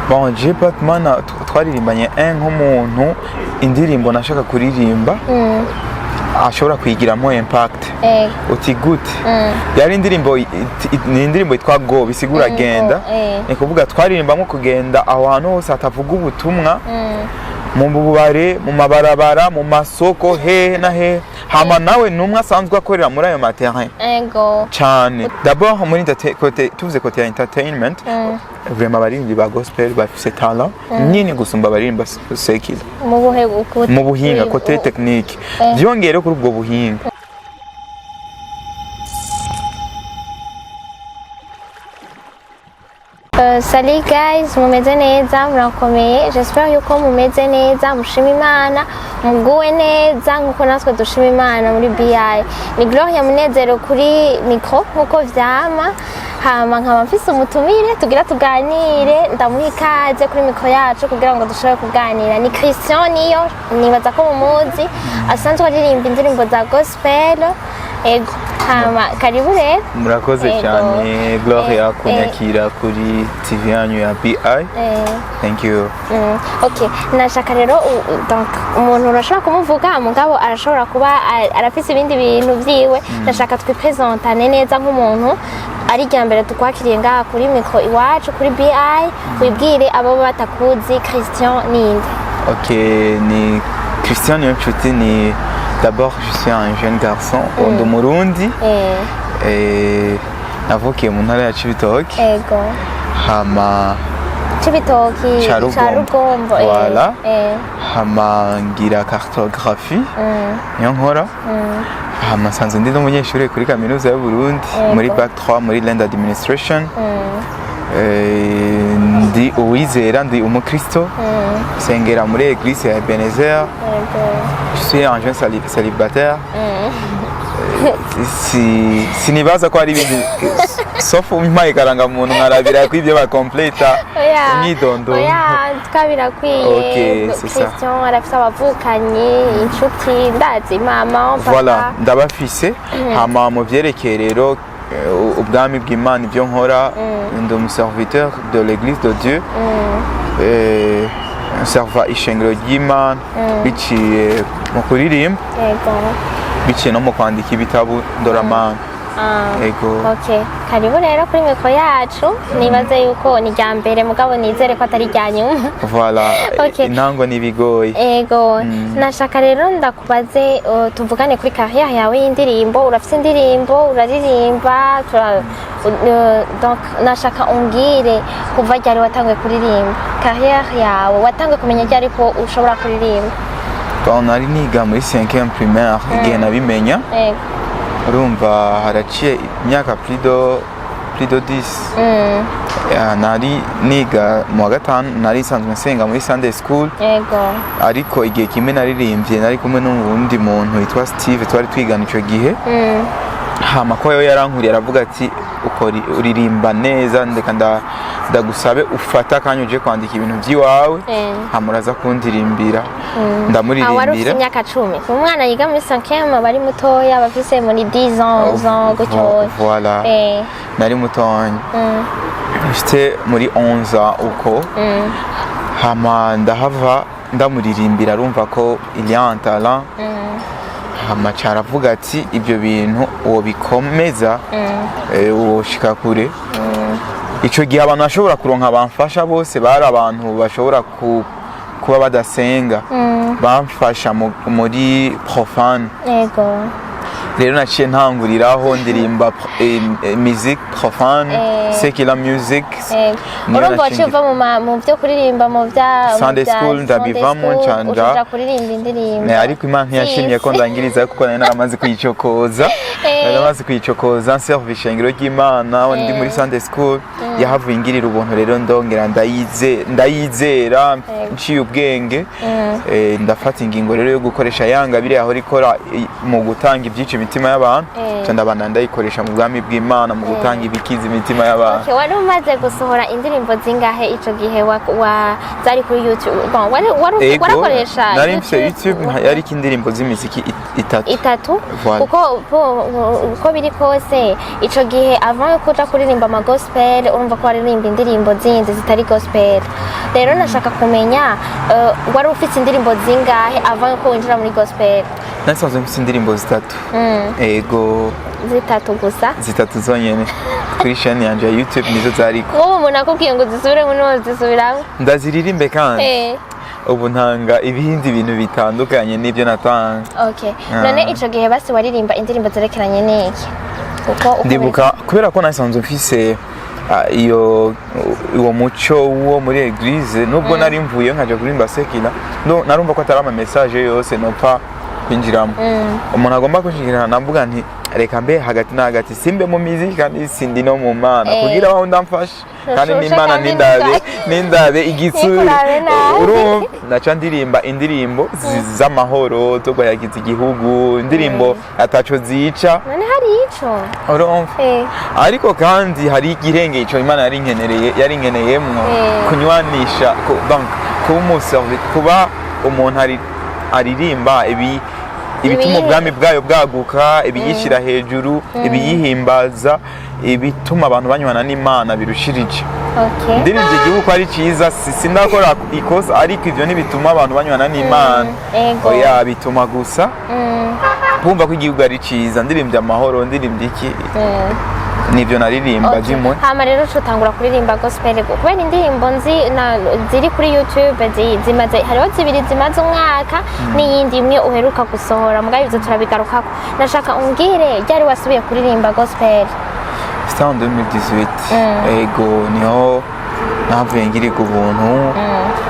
Bon, je Batman twaririmbanye nk'umuntu indirimbo nashaka kuririmba ashobora kwigiramo impact uti gute yari indirimbo yitwa go bisigura genda ni kuvuga twaririmbamo kugenda aho hantu hose atavuga ubutumwa mu bubare mu mabarabara mu masoko he na he hama nawe numwe asanzwe akorera muri ayo materrain cyane d'abord muri côté tuvuze côté entertainment vraiment abarimbi ba gospel bafise talent nini gusumba abarimba sekila mu buhinga côté technique byongere kuri ubwo buhinga. Salut guys, mumeze neza murakomeye, j'espère yuko mumeze neza mushima Imana muguwe neza nkuko natwe dushima Imana muri BI. Ni Gloria Munezero kuri micro nkuko vyama, hama nkaba mfise umutumire tugira tuganire, ndamuha ikaze kuri micro yacu kugira ngo dushobore kuganira. Ni Christian niyo nibaza ko mumuzi, asanzwe aririmba indirimbo za gospel. Ego hama karibu rero. Murakoze cyane Gloria kunyakira kuri TV yanyu ya BI. Thank you. Okay, nashaka rero donc umuntu urashobora kumuvuga mugabo arashobora kuba arafise ibindi bintu vyiwe. Nashaka twipresentane neza nk'umuntu ari ryambere tukwakiriye ngaha kuri micro iwacu kuri BI, wibwire abo batakuzi Christian ninde. Okay, ni Christian NIYONCUTI ni d'abord je suis un jeune garçon de Murundi et navukiye mu ntara ya Cibitoke. Ego. Hama Cibitoke Charugombo. Voilà. Hama ngira cartographie. Niyo nkora. Hama sanze ndi n'umunyeshuri kuri kaminuza y'u Burundi muri bac 3 muri land administration. Ndi uwizera ndi umukristo sengera muri église ya Ebenezer. Je suis un jeune célibataire. Sinibaza ko ari ibintu sauf umpaye karangamuntu nkarabira ko ibyo bakompleta imyidondo. Twabira kwiye Christian arafise abavukanye inshuti ndazi mama papa. Voilà, ndabafise hama mu vyerekeye rero ubwami bw'Imana ibyo nkora ndi umuserviteur de l'église de Dieu. Serva ishengero ry'Imana biciye mu kuririmba biciye no mu kwandika ibitabo ndoramana. Ego. Okay, karibu rero kuri micro yacu, nibaze yuko ni ryambere mugabo nizere ko atari ryanyuma. Voilà. Okay. Intango nibigoye. Ego. Nashaka rero ndakubaze tuvugane kuri carrière yawe y'indirimbo, urafise indirimbo uraririmba donc nashaka umbwire kuva ryari watanguye kuririmba. Carrière yawe watanguye kumenya ryari ko ushobora kuririmba. Nari niga muri 5e primaire igihe nabimenya. Urumva haraciye imyaka plus de 10. Nari niga mu wa gatanu nari nsanzwe nsenga muri Sunday school. Ariko igihe kimwe naririmbye nari kumwe n'uwundi muntu witwa Steve twari twigana ico gihe. Hama ko yarankuriye aravuga ati uririmba neza ndeka ndagusabe ufata kanya uje kwandika ibintu by'iwawe hamuraza kundirimbira ndamuririmbira. Wari ufite imyaka 10 umwana yiga muri 5e bari mutoya bafise muri 10 ans gutyo. Voilà. Nari mutonya j'étais muri 11 ans uko. Hama ndahava ndamuririmbira arumva ko il y a un talent. Hama caravuga ati ibyo bintu uwo bikomeza uwoshika kure. Ico gihe abantu bashobora kuronka bamfasha bose bari abantu bashobora kuba badasenga bamfasha muri profane. Ego. Rero naciye ntanguriraho ndirimba musique profane secular music. Urumva waciva mu byo kuririmba mu bya Sunday school ndabivamo ncanja kuririmba indirimbo. Ariko Imana ntiyashimye ko ndangiriza kuko nari naramaze kwicokoza. Naramaze kwicokoza nserve ishengero ry'Imana ndi muri Sunday school yahavuye ingirira ubuntu rero ndongera ndayizera nciye ubwenge. Ndafata ingingo rero yo gukoresha yangabire aho rikora mu gutanga ibyici imitima y'abantu ndabana ndayikoresha mu bwami bw'Imana mu gutanga ibikiza imitima y'abantu. Okay, wari umaze gusohora indirimbo zingahe ico gihe zari kuri YouTube? Bon, warakoresha nari mfite YouTube yari indirimbo z'imiziki itatu. Uko biri kose ico gihe avant kuja kuririmba ama gospel urumva ko waririmba indirimbo zindi zitari gospel. rero nashaka kumenya wari ufite indirimbo zingahe avant ko winjira muri gospel? nasanzwe mfite indirimbo 3 ego 3 gusa? 3 zonyene kuri chaîne yanje ya YouTube nizo zariko. Wowe umuntu akubwiye ngo zisubire muri zisubiramo? Ndaziririmbe kandi ubu ntanga ibindi bintu bitandukanye n'ibyo natanga. Okay. None ico gihe basi waririmba indirimbo zerekeranye n'iki? Ndibuka kubera ko nasanzwe mfise uwo muco wo muri eglise nubwo nari mvuye nkaja kurimba sekila narumva ko atari ama message yose nopfa kwinjiramo. Umuntu agomba kwinjira navuga nti reka mbe hagati na hagati simbe mu muziki kandi sindi no mu mana kugira aho ndamfasha kandi n'Imana nindabe igitsuri. Urumva naca ndirimba indirimbo z'amahoro to guhayagiza igihugu, indirimbo ataco zica. None hari ico urumva ariko kandi hari igirenge ico Imana yari nkeneyemwo kunywanisha donc kuba umuntu aririmba ibituma ubwami bwayo bwaguka, ibiyishyira hejuru, ibiyihimbaza, ibituma abantu banywana n'Imana birushirije. Ndirimbo igihugu ari cyiza sindakora ikosa ariko ivyo nibituma abantu banywana n'Imana. Oya bituma gusa bumva ko igihugu ari cyiza. Ndirimbo amahoro, ndirimbo iki nivyo naririmba zimwe. Hama rero tutangura kuririmba gospel kubera indirimbo ziri kuri YouTube zimaze hariho zibiri zimaze umwaka n'iyindi imwe uheruka gusohora mugabo ivyo turabigarukako. Nashaka umbwire ryari wasubiye kuririmba gospel? C'était en 2018. Ego niho navuye ngiriga ubuntu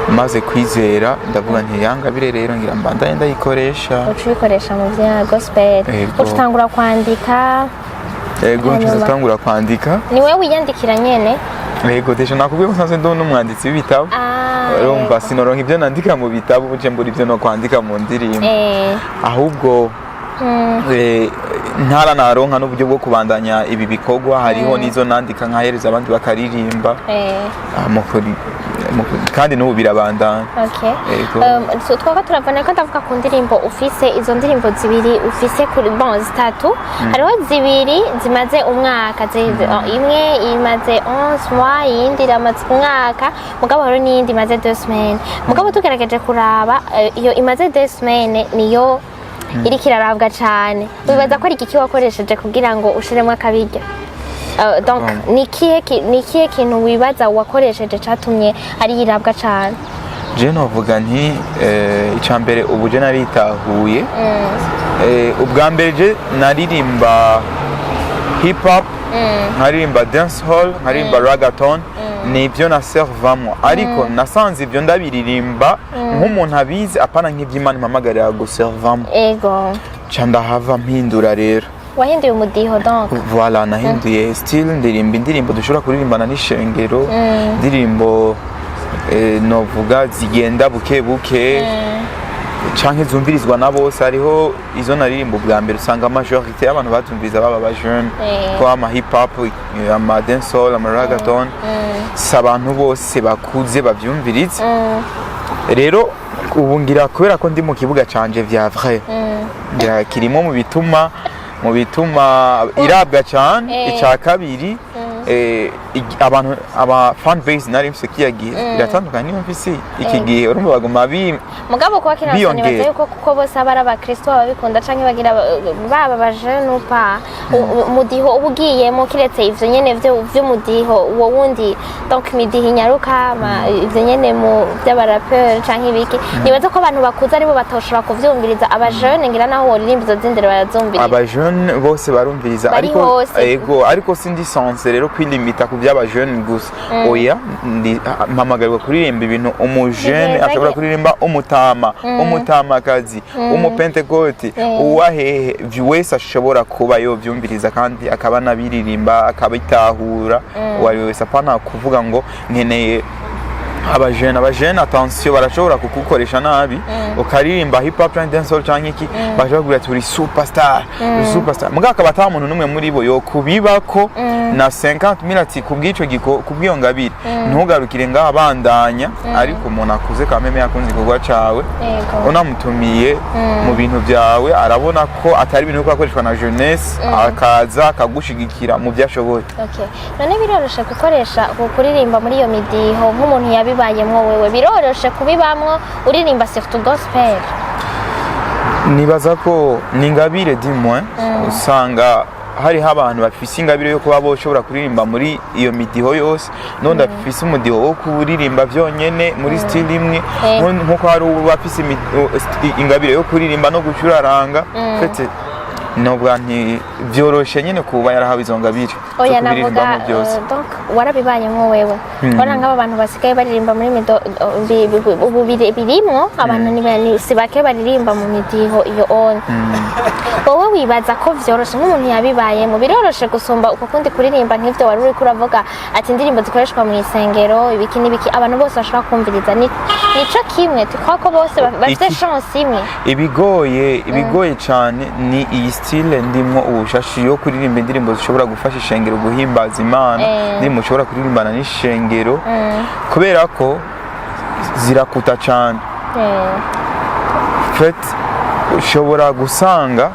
maze kwizera ndavuga nti yangabire rero ngira mbandanye ndayikoresha. Ucikoresha mu bya gospel. Utangura kwandika. Ego nshizatangura kwandika. Ni wewe wiyandikira nyene? Ego deje nakubwiye ko nsanzwe ndo n'umwanditsi w'ibitabo. Urumva sinoronka ibyo nandika mu bitabo buje mbura ibyo no kwandika mu ndirimbo. Ahubwo ntararonka n'uburyo bwo kubandanya ibi bikorwa hariho nizo nandika nkahereza abandi bakaririmba. Kandi n'ubu birabandana. So twaba turavana ko ndavuga ku ndirimbo ufise izo ndirimbo zibiri ufise kuri zitatu hariho zibiri zimaze umwaka imwe imaze 11 mois iyindi iramaze umwaka mugabo hariho n'iyindi imaze 2 semaines mugabo tugerageje kuraba iyo imaze 2 semaines niyo iriko irarabwa cyane. Wibaza ko ari iki wakoresheje kugira ngo ushiremo akabirya? Donc nikihe kintu wibaza wakoresheje catumye ari yirabwa cyane? Je novuga nti icambere ubu je naritahuye. Ubwa mbere je naririmba hip hop, naririmba dance hall, naririmba reggaeton, nivyo naservamo ariko nasanze ivyo ndabiririmba nk'umuntu abizi apana nk'ivy'Imana impamagarira guservamo. Ego candahava mpindura rero. Wahinduye umudiho donc? Voilà nahinduye still ndirimba indirimbo dushobora kuririmbana n'ishengero, ndirimbo novuga zigenda buke buke canke zumvirizwa na bose. Hariho izo naririmba bwa mbere usanga majorité y'abantu batumviriza baba ba jeune ko ama hip hop, ama dancehall, ama reggaeton s'abantu bose bakuze bavyumviriza. Rero ubu ngira kubera ko ndi mu kibuga canje vya vrai ngira kirimo mu bituma irabwa cyane. Icya kabiri abantu fan base nari mfise kiyagiye iratandukanye niyo mfise iki gihe urumva bagoma mugabo kuba kinasanye baze yuko kuko bose abara abakristo babikunda canke bagira baba baje nupa umudiho ubugiyemo kiretse ivyo nyene vyo mudiho uwo wundi donc midiho inyaruka ivyo nyene mu by'abarapeur canke ibiki nibaza ko abantu bakuze aribo batoshobora kuvyumviriza. Aba jeune ngira naho woririmba izo zindero barazumviriza. Aba jeune bose barumviriza ariko sindi sense rero kwilimita ku by'aba jeune gusa. Oya mpamagarirwa kuririmba ibintu umujene ashobora kuririmba umutamakazi, umupentekote, uwahehe wese ashobora kuba yo vyumviriza kandi akaba nabiririmba akabitahura. Wari wese apana kuvuga ngo nkeneye abajene attention barashobora kukukoresha nabi ukaririmba hip hop and dancehall canke iki bashobora kugira turi superstar muga akaba ata muntu numwe muri bo yo kubibako na 50,000 ati kubwiyo ngabire ntugarukire ngaha bandanya ariko umuntu akuze kameme yakunze kugwa cawe unamutumiye mu bintu byawe arabona ko atari ibintu ukoreshwa na jeunesse akaza akagushigikira mu byashoboye. None biroroshe gukoresha kuririmba muri iyo midiho nk'umuntu wabibayemwo wewe biroroshe kubibamwo uririmba surtout gospel? nibaza ko ni ingabire dimwe usanga hariho abantu bafise ingabire yo kuba boshobora kuririmba muri iyo midiho yose none afise umudiho wo kuririmba vyonyene muri style imwe nkuko hari uwafise ingabire yo kuririmba no gucuraranga fete nobwa nti vyoroshe nyene kuba yarahawe izo ngabire oya navuga donc warabibayemwo wewe ora nk'aba bantu basigaye baririmba muri birimwo abantu ni sibake baririmba mu midiho iyo on wowe wibaza ko vyoroshe nk'umuntu yabibayemo biroroshe gusumba uko kundi kuririmba nk'ivyo wari uriko uravuga ati indirimbo zikoreshwa mu isengero ibiki n'ibiki abantu bose bashobora kumviriza nico kimwe twako bose bafite chance imwe ibigoye cyane ni iyi style ndimwo ubushashi yo kuririmba indirimbo zishobora gufasha ishengero guhimbaza Imana indirimbo ushobora kuririmbana n'ishengero kubera ko zirakuta cyane ushobora gusanga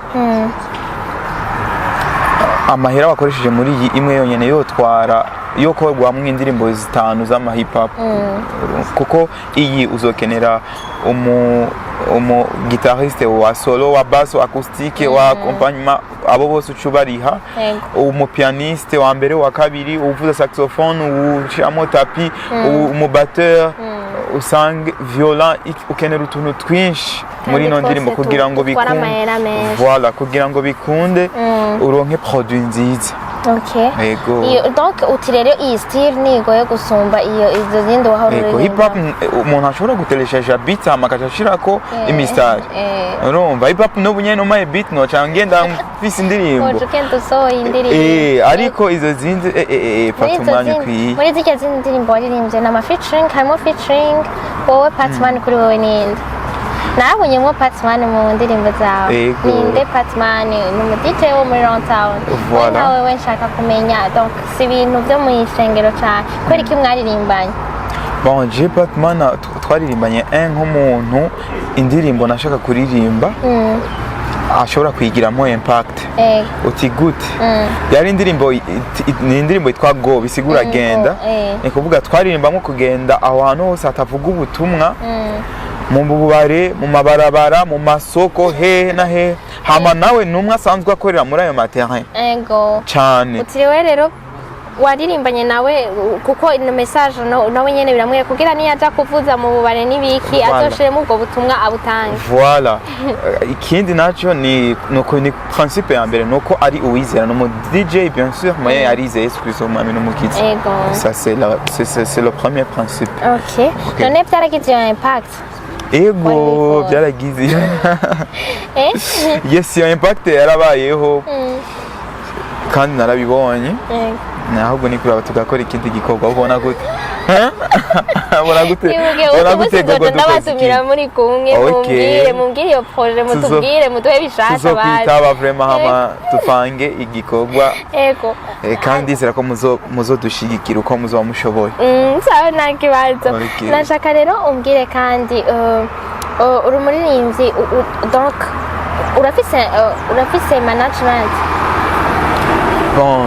amahera bakoresheje muri iyi imwe yonyene yotwara yo korwamwe indirimbo 5 z'ama hip hop kuko iyi uzokenera umu guitariste wa solo wa basso acoustique wa accompagnement abo bose ucubariha umu pianiste wa mbere wa kabiri uvuza saxophone ucamo tapi umu batteur usange violon ukenera utuntu twinshi muri no ndirimbo kugira ngo bikunde voilà kugira ngo bikunde uronke produit nziza. Okay. Donc utirero iyi style nigoye gusumba izo zindi wahorere. Hip hop umuntu ashobora guteleshaje beat amakashirako imistari. Urumva hip hop no bunyene no my beat no cyangenda mfise indirimbo. Ujukento so indirimbo. Ariko izo zindi patumanya kwi. Muri zike zindi ndirimbo waririmbye na featuring harimo featuring wowe Patman kuri wowe ninde? Nabonyemo Patman mu ndirimbo zawe. Ninde Patman ni umudite wo muri Downtown. Nawe we nshaka kumenya donc si ibintu byo mu isengero cyane kweri ki mwaririmbanye. Bon, je Patman twaririmbanye nk'umuntu indirimbo nashaka kuririmba ashobora kwigiramo impact. Uti gute? Yari indirimbo yitwa Go bisigura genda. Ni kuvuga twaririmbamo kugenda aho hantu hose atavuga ubutumwa. Mu bubare mu mabarabara mu masoko he na he hama nawe numwe asanzwe akorera muri ayo materrain cyane utiriwe rero waririmbanye nawe kuko ino message nawe nyene biramwe kugira ni yaja kuvuza mu bubare nibiki azoshiremo ubwo butumwa abutange voilà ikindi naco ni principe ya mbere nuko ari uwizera no mu DJ bien sûr mais arizeye Yesu umwami n'umukiza ça c'est le premier principe. OK none byaragize impact ego byaragize yes yo impact yarabayeho kandi narabibonye nahubwo ni kuraba tugakora ikindi gikorwa ubona gute ubona gute ndabatumira muri kumwe mumbwire iyo projet mutubwire muduhe bishasha tuzokwitaba vraiment hama tupange igikorwa ego kandi zira ko muzodushigikira uko muzoba mushoboye sawa nakibazo nashaka rero umbwire kandi uri umuririmbyi donc urafise management. Bon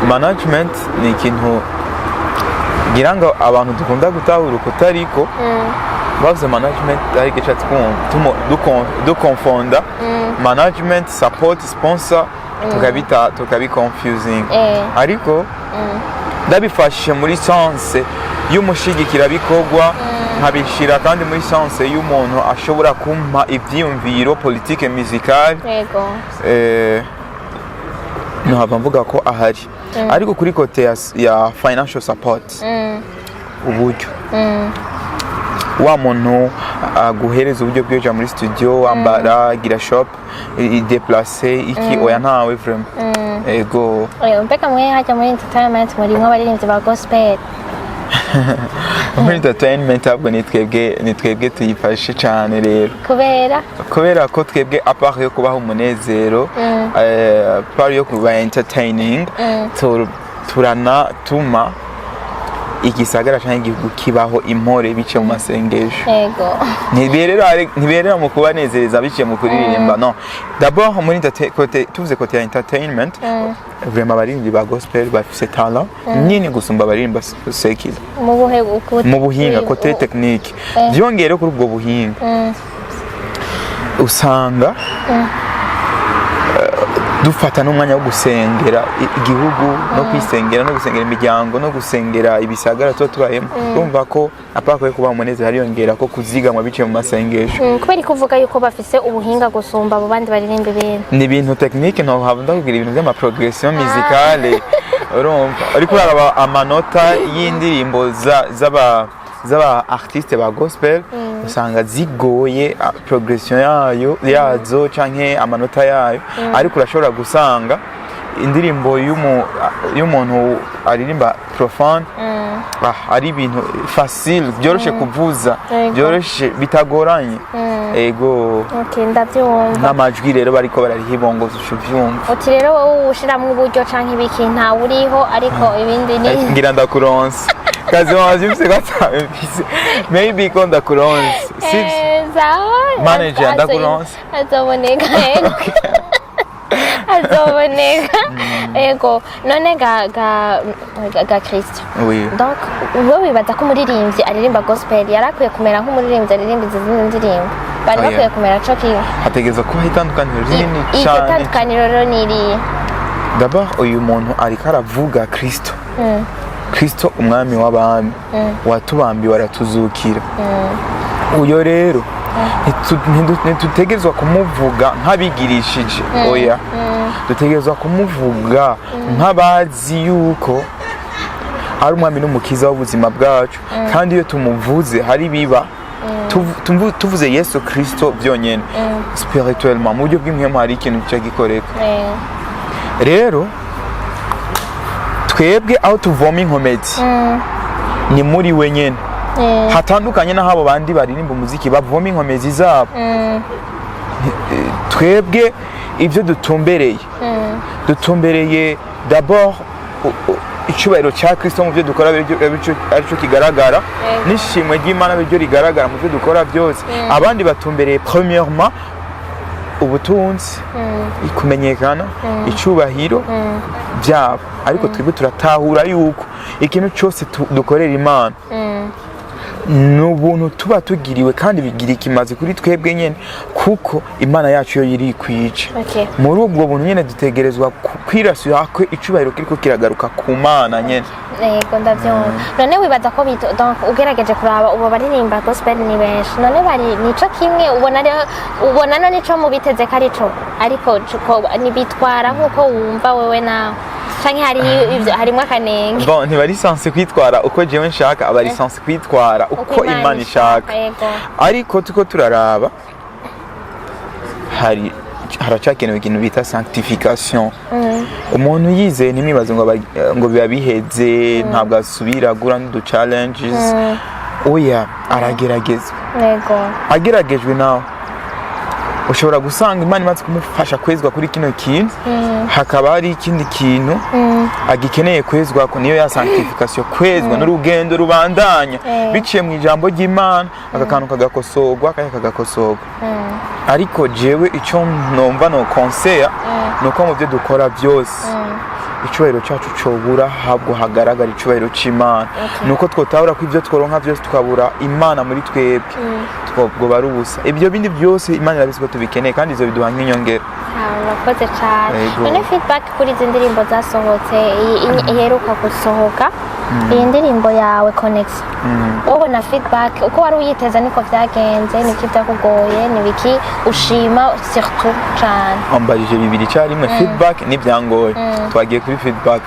management ni ikintu ngira ngo abantu dukunda gutahura kutariko bavuze management ari gica dukonfonda management support sponsor tukabi confusing ariko ndabifashe muri sense y'umushigikira bikorwa nkabishira kandi muri sense y'umuntu ashobora kumpa ivyiyumviro politique musicale no hava mvuga ko ahari ariko kuri kote ya financial support uburyo wa muntu aguhereza uburyo bw'ejo muri studio wambara gira shop déplacer iki oya ntawe vraiment ego mpeka mwe haja muri entertainment muri mwe baririmbyi ba gospel muri entertainment abo ni twebwe tuyifashe cyane rero kubera ko twebwe apart yo kubaho umunezero part yo kuba entertaining turanatuma igisagara cyangwa igihugu kibaho impore biciye mu masengesho. Yego. Ntiberera mu kubanezereza biciye mu kuririmba, no. D'abord muri tuvuze côté ya entertainment, vraiment abaririmbyi ba gospel bafise talent nini gusumba abaririmba sekila. Mu buhinga côté technique. Byongere kuri ubwo buhinga. Usanga dufata n'umwanya wo gusengera igihugu no kwisengera no gusengera imiryango no gusengera ibisagara tubayemo. Urumva ko apakwe kuba umunezero hariyongera ko kuzigamwa biciye mu masengesho. Kubera kuvuga yuko bafise ubuhinga gusumba abo bandi baririmba ibintu. Ni ibintu technique no hava ndakugira ibintu by'ama progression musicale. Urumva ariko araba amanota y'indirimbo z'aba artiste ba gospel usanga zigoye progression yazo canke amanota yayo, ariko urashobora gusanga indirimbo y'umuntu aririmba profound ari ibintu facile byoroshe kuvuza, byoroshe bitagoranye. Ego. Okay, ndabyumva. N'amajwi rero bariko bararihibongo zuvyumva. Uti rero wowe ushiramo uburyo canke ibiki nta uriho, ariko ibindi ni ngira ndakuronsa. Kazi wazi mse gata maybe ko ndakuronsa. Manager ndakuronsa. Azoboneka. Azoboneka. Ego, none ga Kristo. Oui. Donc wowe wibaza ko umuririmbyi aririmba gospel yarakwiye kumera nk'umuririmbyi aririmba izindi ndirimbo. Bari bakwiye kumera cyo kiyo. Hategeza ko hitandukaniro rinini cyane. Itandukaniro rero niri. D'abord uyu muntu ariko aravuga Kristo. Kristo umwami w'abami watubambiwe aratuzukira. Uyo rero ntitutegerezwa kumuvuga nk'abigirishije, oya. Dutegerezwa kumuvuga nk'abazi yuko ari umwami n'umukiza w'ubuzima bwacu, kandi iyo tumuvuze hari biba tuvuze Yesu Kristo byonyene spirituellement mu buryo bw'imwemu hari ikintu cyagikoreka. Rero twebwe aho tuvoma inkomezi ni muri wenyene, hatandukanye na habo bandi baririmba umuziki bavoma inkomezi zabo. Twebwe ibyo dutumbereye d'abord icyubahiro cya Kristo mu byo dukora aricyo kigaragara, n'ishimwe ry'Imana biryo rigaragara mu byo dukora byose. Abandi batumbereye premièrement ubutunzi, kumenyekana, icyubahiro byabo, ariko twebwe turatahura yuko ikintu cyose dukorera Imana n'ubuntu tuba tugiriwe, kandi bigira ikimazi kuri twebwe nyene kuko Imana yacu yo yiri kwica. Muri ubwo buntu nyene dutegerezwa kwirasira ko icubahiro kiriko kiragaruka ku Mana nyene. Yego ndavyumva. None wibaza ko donc ugerageje kuraba ubo baririmba gospel ni benshi, none bari nico kimwe ubona no nico mu biteze karico, ariko nibitwara nkuko wumva wewe nawe canke hari ivyo harimo akanenge. Bon, ntibari sanse kwitwara uko jewe nshaka, abari sanse kwitwara uko Imana ishaka. Ariko tuko turaraba haracakenewe ikintu bita sanctification. Umuntu yize ntimwibaze ngo biba biheze, ntabwo asubira gura n'udu challenges. Oya, arageragezwa. Ageragejwe nawe ushobora gusanga Imana imaze kumufasha kwezwa kuri kino kintu, hakaba hari ikindi kintu agikeneye kwezwa ko, niyo ya sanctification. Kwezwa n'urugendo rubandanya biciye mu ijambo ry'Imana, akakantu kagakosorwa kagakosorwa. Ariko jewe icyo nomva no conseil nuko mu byo dukora byose icyubahiro cyacu cobura, habwo hagaragara icyubahiro c'Imana. Nuko twotahura ko ibyo tworonka byose tukabura Imana muri twebwe, twobwo bari ubusa. Ibyo bindi byose Imana irabisiko tubikeneye, kandi izo biduha nk'inyongera. Urakoze cyane. None feedback kuri izi ndirimbo zasohotse iheruka gusohoka, iyi ndirimbo yawe Connection, wowe na feedback uko wari uyiteza niko vyagenze, niki byakugoye, nibiki ushima surtout cyane? Ambajije bibiri cyarimwe, feedback n'ibyangoye. Twagiye kuri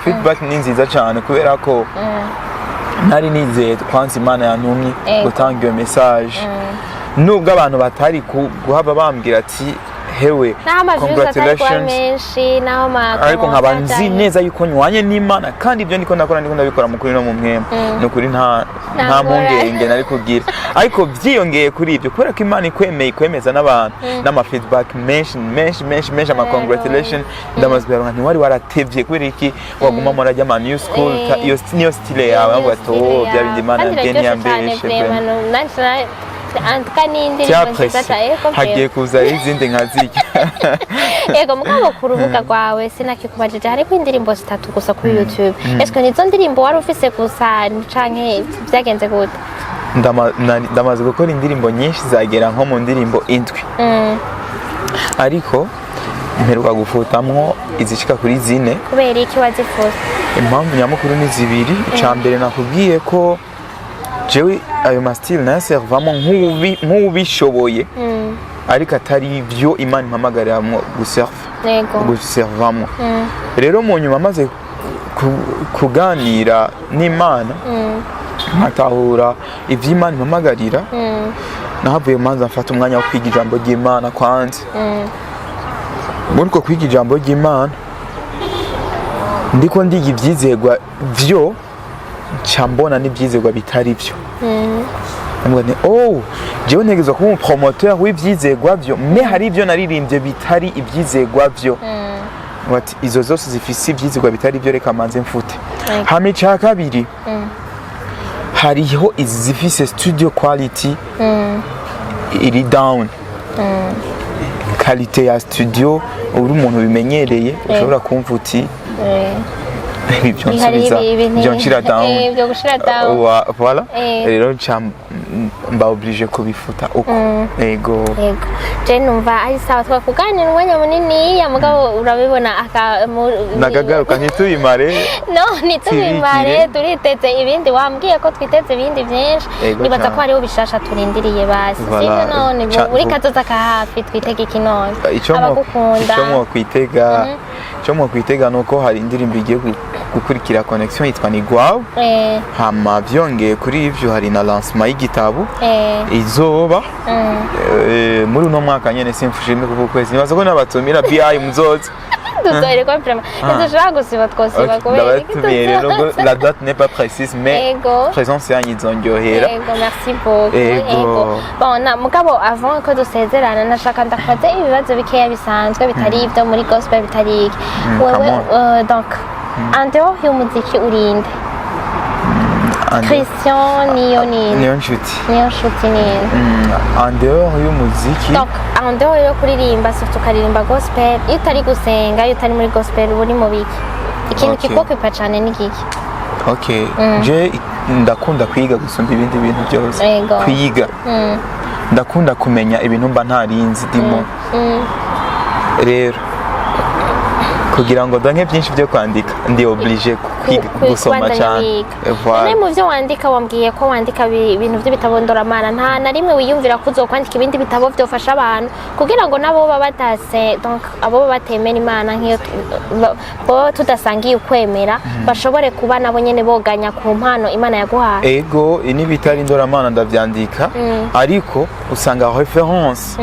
feedback ni nziza cyane kubera ko nari nizeye kwanza Imana yantumye gutanga iyo message, nubwo abantu batari guhaba bambwira ati hewe congratulations, ariko nkaba nzi neza yuko nywanye n'Imana, kandi ibyo ndiko ndakora ndabikora mu kuri no mu mwema. No kuri nta mpungenge nari kugira ariko byiyongeye kuri ibyo kubera ko Imana ikwemeza n'abantu n'ama feedback menshi ama congratulation ndamaze kuyaronka ntiwari waratevye kubera iki waguma muri ajya ama new school niyo style yawe ngo to bya bindi Imana yambeshe antuka n'indi hagiye kuza izindi nkazijya yego mugabo ku rubuga rwawe sinakikubajije hariko indirimbo 3 gusa kuri YouTube eske nizo ndirimbo wari ufise gusa canke byagenze gute ndamaze gukora indirimbo nyinshi zagera nko mu ndirimbo 7 ariko mperuka gufutamwo izishika kuri 4 kubera iki wazifuza impamvu nyamukuru ni zibiri icambere nakubwiye ko jewe ayo mastile naservamo nk'ubishoboye ariko atari ibyo Imana impamagaramo guservamo rero mu nyuma maze kuganira n'Imana nkatahura ibyo Imana impamagarira nahavuye manza mfata umwanya wo kwiga ijambo ry'Imana kwanza muri ko kwiga ijambo ry'Imana ndiko ndiga ibyizegwa byo chambona n'ibyizegwa bitari byo amubone jewe ntegezwa kuba umupromoteur w'ibyizegwa byo me hari ibyo naririmbye bitari ibyizegwa byo wati izo zose zifise ibyizegwa bitari byo reka manze mfute hame cha kabiri hariho izi zifise studio quality iri down qualité ya studio uri umuntu bimenyereye ushobora kumva uti ibyo nsubiza byo nshira down voilà rero mba obligé kubifuta uko ego je numva ari sawa twakuganira umwanya munini ya mugabo urabibona nagagaruka ntitubimare ntitubimare turiteze ibindi wambwiye ko twiteze ibindi byinshi nibaza ko hariho bishasha turindiriye basi sino none uri kazoza ka hafi twitege iki none abagukunda icyo mwokwitega nuko hari indirimbo igiye gukurikira connection yitwa Nigwawe hama byongeye kuri ivyo hari na lancement y'igitabo izoba muri uno mwaka nyene simfushimwe kuko kwezi nibaza ko nabatumira BI muzoza Tuzoere kwa prema. Ndoshaka gusiba twosiba kubera iki rero la date n'est pas précise mais présence yanyu izongyohera. Ego merci beaucoup. Ego. Bon na mugabo avant ko dusezerana nashaka ndakoze ibibazo bikeya bisanzwe bitari ibyo muri gospel bitari iki. Wewe donc en dehors y'umuziki urinde. Christian Niyoncuti ni en dehors y'umuziki donc en dehors yo kuririmba surtout ukaririmba gospel iyo utari gusenga iyo utari muri gospel uri mu biki ikintu kikokwipa cyane ni kiki okay je ndakunda kwiga gusumba ibindi bintu byose kwiga ndakunda kumenya ibintu mba ntarinzi ndimo rero kugira ngo donke byinshi byo kwandika ndi oblige gusoma cyane voilà mu byo wandika wambwiye ko wandika ibintu by'ibitabodoramana nta na rimwe wiyumvira ko uzokwandika ibindi bitabo byofasha abantu kugira ngo nabo babatase donc abo batemera Imana nk'iyo bo tudasangiye ukwemera bashobore kuba nabo nyene boganya ku mpano Imana yaguhaye ego ini bitari ndoramana ndavyandika ariko usanga reference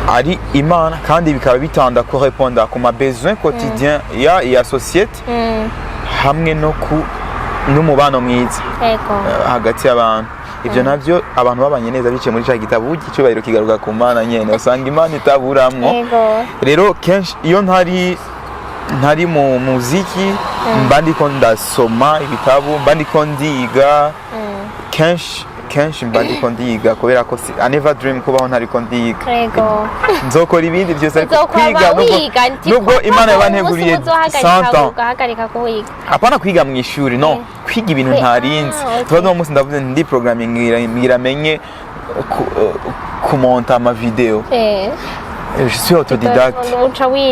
ari Imana kandi bikaba bitanda ko répondre ku ma besoins quotidiens ya société hamwe no ku n'umubano mwiza hagati y'abantu ivyo navyo abantu babanye neza bice muri ca gitabo cyubahiro kigaruka ku Mana nyene usanga Imana itaburamwo rero kenshi iyo ntari mu muziki mba ndiko ndasoma ibitabo mba ndiko ndiga kenshi mba ndiko ndiga kubera ko I never dream kubaho ntariko ndiga nzokora ibindi byose ariko kwiga nubwo Imana yabanteguriye 100 ans apana kwiga mu ishuri no kwiga ibintu ntarinzi tubazo mu munsi ndavuze ndi programming ngiramenye kumonta ama video je suis autodidacte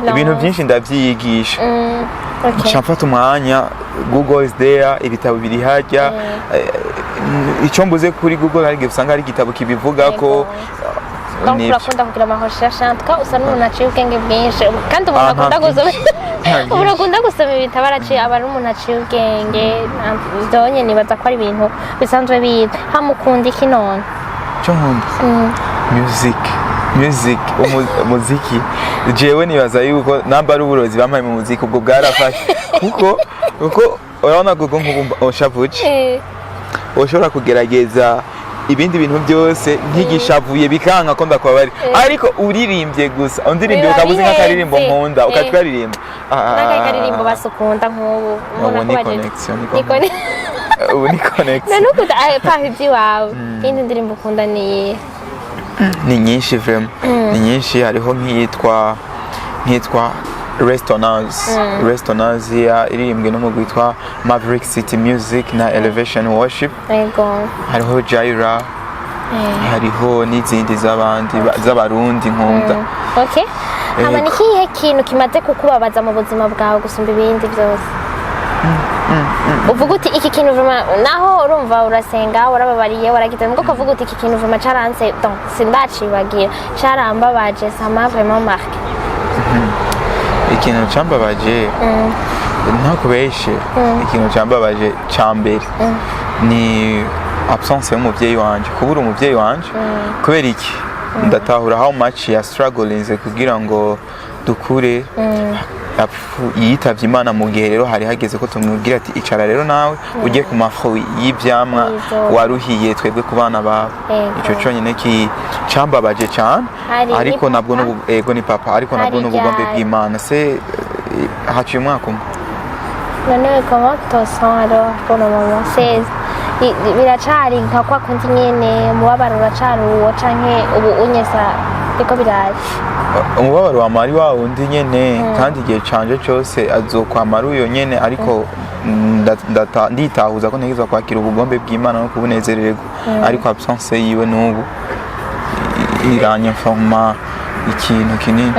ibintu byinshi ndavyigisha nshafata umwanya Google is there ibitabo biri hajya icyo mbuze kuri Google hari usanga ari igitabo kibivuga ko urakunda kugira amahosha ntuka usa n'umuntu aciye ubwenge bwinshi kandi umuntu akunda gusoma ibitabo araciye aba ari umuntu aciye ubwenge byonye nibaza ko ari ibintu bisanzwe biga hamukunda iki none cyo nkunda music umuziki jewe nibaza yuko namba ari uburozi bampaye mu muziki ubwo bwarafashe kuko urabona gugo nk'ubu oshavuce ushobora kugerageza ibindi bintu byose ntigishavuye bikanka ko ndakwabari ariko uririmbye gusa undirimbye ukabuze nk'akaririmbo nkunda ukatwaririmba n'akaririmbo basukunda nk'ubu ubu ni connection ubu ni connection nanukuda paha iby'iwawe indi ndirimbo ukunda ni nyinshi vraiment ni nyinshi hariho nk'iyitwa Restoners iririmbwe n'umugwi witwa Maverick City Music na Elevation Worship hariho Jaira hariho n'izindi z'abarundi nkunda okay hama ni kihe kintu kimaze kukubabaza mu buzima bwawe gusumba ibindi byose uvuga uti iki kintu naho urumva urasenga warababariye waragize ngo ukavuga uti iki kintu caranse donc sindacibagira carambabaje ça m'a vraiment marqué ikintu cambabaje ntakubeshe ikintu cambabaje cambere ni absence y'umuvyeyi wanje kubura umuvyeyi wanje kubera iki ndatahura how much ya struggling kugira ngo dukure yitavye Imana mu gihe rero hari hageze ko tumubwira ati icara rero nawe ujye ku mafu y'ivyamwa waruhiye twebwe ku bana bawe ico cyonyine ki cambabaje cyane ariko nabwo ego ni papa ariko nabwo n'ubugombe bw'Imana se haciye umwaka umwe none comment tu sens alors pour le moment c'est biracari nka kwa kundi nyene umubabaro uracari uwo canke ubu unyesa iko biraje umubabaro wa mari wa undi nyene kandi igihe canje cyose azokwamara uyo nyene ariko nditahuza ko ntegezwa kwakira ubugombe bw'Imana no kubunezererwa ariko absence yiwe n'ubu iranyeforma ikintu kinini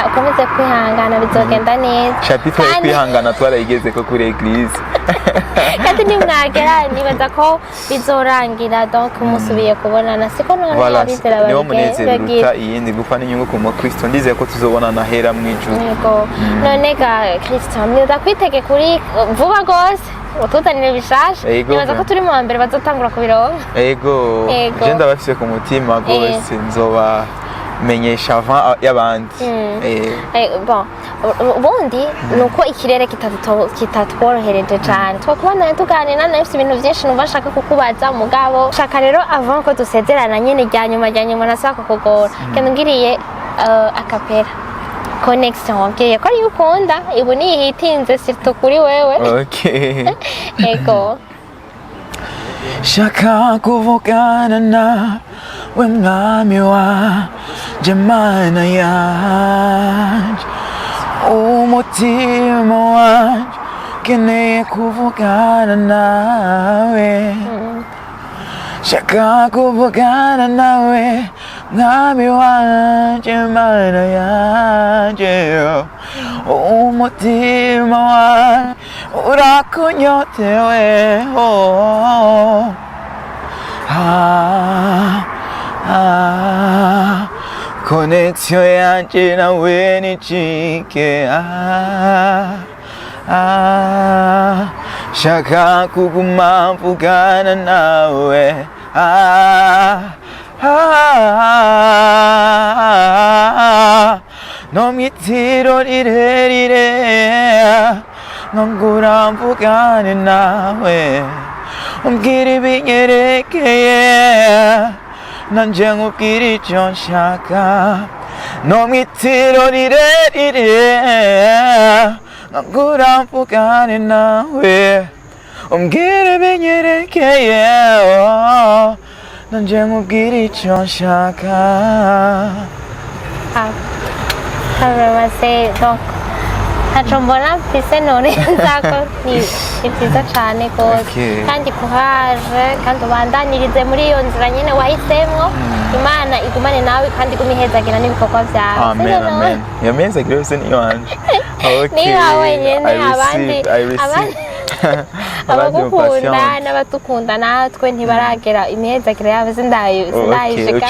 ukomeze kwihangana bizogenda neza chapitre yo kwihangana twarayigeze ko kuri eglise kandi nimwagera nibaza ko bizorangira donc musubiye kubonana siko nabizera babigera niwo munezero uruta iyindi gupfa n'inyungu ku mukristo ndizeye ko tuzobonana hera mu ijuru yego none ga Kristo niza kwitege kuri vuba gose utuzanire bishasha nibaza ko turi mu wa mbere bazotangura kubironka yego je ndabafise ku mutima gose nzoba menyesha avant y'abandi bon ubundi nuko ikirere kitatworohereje cyane twakubandanya tuganira nawe ibintu byinshi numva nshaka kukubaza umugabo shaka rero avant ko dusezerana nyene rya nyuma nasaba kukugora kandi ngiriye akapera connection wabwiye ko ari ukunda ibu niyihitinze surtout kuri wewe okay ego shaka kuvugana nawe mwami wanje mana yanje umutima wanje ukeneye kuvugana nawe shaka kuvugana nawe mwami wanje mana yanje umutima wanje urakunyotewe connection yanje nawe nicike shaka kuguma mvugana nawe no mwitiro rirerire ngura mvugane nawe umbwira ibinyerekeye nanje nkubwira icyo nshaka no mwitiro rirerire ngura mvugane nawe umbwira ibinyerekeye nanje nkubwira icyo nshaka donc ntaco mbona mfise none nzako ni byiza cane gose kandi courage kandi ubandanyirize muri iyo nzira nyene wahisemwo Imana igumane nawe kandi igumihezagira n'ibikorwa vyawe amen yamezagira yose ni yanje ni wawe nyene abandi abagukunda n'abatukunda natwe ntibaragera imihezagiro yabo sindayishika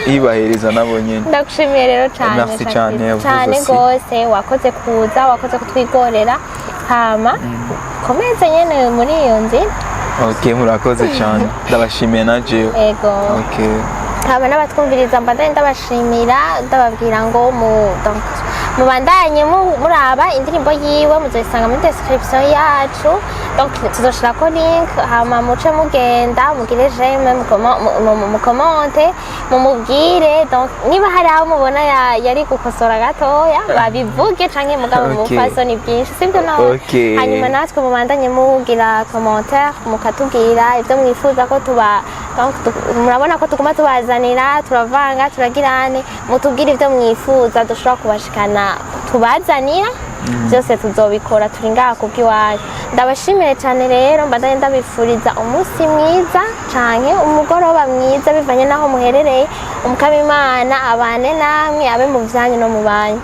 ibaheriza nabo nyene ndagushimiye rero cyane gose wakoze kuza wakoze kutwigorera hama komeze nyene muri iyo nzira okay murakoze cyane ndabashimiye na jewe ego okay haba n'abatwumviriza mbandanye ndabashimira ndababwira ngo mubandanye muraba indirimbo yiwe muzoyisanga muri description yacu, donc tuzoshirako link hama muce mugenda mugire j'aime mukomente mumubwire, donc niba hari aho mubona yari gukosora gatoya babivuge canke mugabo mufaso ni byinshi sibyo nawe. Hanyuma natwe mubandanye mugira commentaire mukatubwira ivyo mwifuza ko tuba, donc murabona ko tuguma tubazanira turavanga turagirane, mutubwire ivyo mwifuza dushobora kubashikana tubazanira byose tuzobikora turi ngaha kubw'iwacu. Ndabashimire cyane rero mbandanye ndabifuriza umunsi mwiza canke umugoroba mwiza bivanye naho muherereye, umukama Imana abane namwe abe mu vyanyu no mu banyu.